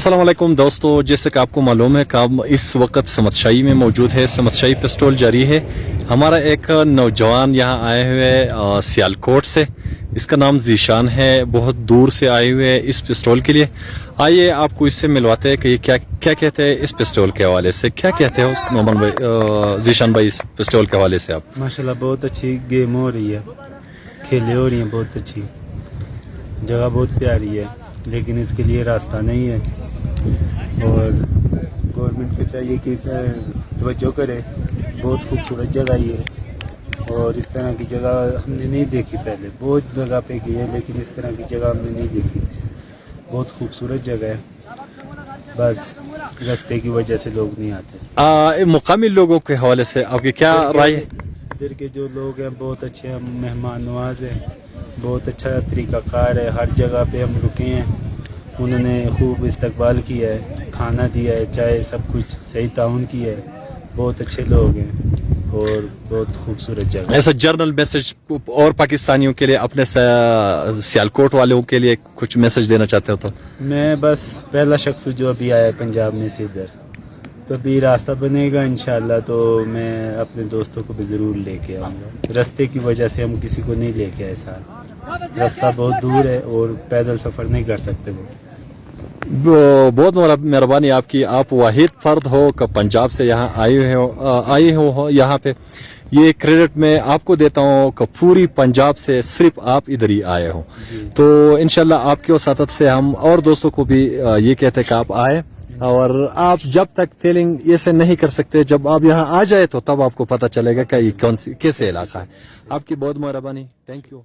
अस्सलाम वालेकुम दोस्तों, जैसे कि आपको मालूम है कि हम इस वक्त समतशाही में मौजूद है। समतशाही पेस्टोल जारी है। हमारा एक नौजवान यहाँ आए हुए सियालकोट से, इसका नाम जीशान है। बहुत दूर से आए हुए हैं इस पिस्तौल के लिए। आइए आपको इससे मिलवाते हैं कि ये क्या क्या कहते हैं इस पिस्तौल के हवाले से। क्या कहते हो मोहम्मद भाई, जीशान भाई, इस पिस्तौल के हवाले से आप? माशाल्लाह बहुत अच्छी गेम हो रही है, खेले हो रही हैं बहुत अच्छी, जगह बहुत प्यारी है, लेकिन इसके लिए रास्ता नहीं है और गवर्नमेंट को चाहिए कि इस पर तवज्जो करे। बहुत खूबसूरत जगह ये है और इस तरह की जगह हमने नहीं देखी पहले। बहुत जगह पे गई है लेकिन इस तरह की जगह हमने नहीं देखी। बहुत खूबसूरत जगह है, बस रास्ते की वजह से लोग नहीं आते। मुकामी लोगों के हवाले से आपकी क्या राय है? इधर के जो लोग हैं बहुत अच्छे हैं, मेहमान नवाज हैं, बहुत अच्छा तरीक़ाकार है। हर जगह पे हम रुके हैं, उन्होंने खूब इस्तकबाल किया है, खाना दिया है, चाय सब कुछ सही ताउन किया है। बहुत अच्छे लोग हैं और बहुत खूबसूरत जगह। ऐसा जर्नल मैसेज और पाकिस्तानियों के लिए, अपने सियालकोट वालों के लिए कुछ मैसेज देना चाहते हो तो? मैं बस पहला शख्स जो अभी आया है पंजाब में से इधर, तो अभी रास्ता बनेगा इंशाल्लाह तो मैं अपने दोस्तों को भी ज़रूर लेके आऊँगा। रास्ते की वजह से हम किसी को नहीं लेके आए साथ, रास्ता बहुत दूर है और पैदल सफ़र नहीं कर सकते वो। बहुत मेहरबानी आपकी। आप वाहिद फर्द हो कि पंजाब से यहाँ आए हो यहाँ पे। ये क्रेडिट मैं आपको देता हूँ कि पूरी पंजाब से सिर्फ आप इधर ही आए हो। तो इंशाल्लाह आपके वसातत से हम और दोस्तों को भी ये कहते हैं कि आप आए, और आप जब तक फीलिंग ये से नहीं कर सकते, जब आप यहाँ आ जाए तो तब आपको पता चलेगा कि ये कौन सी कैसे इलाका है। आपकी बहुत मेहरबानी, थैंक यू।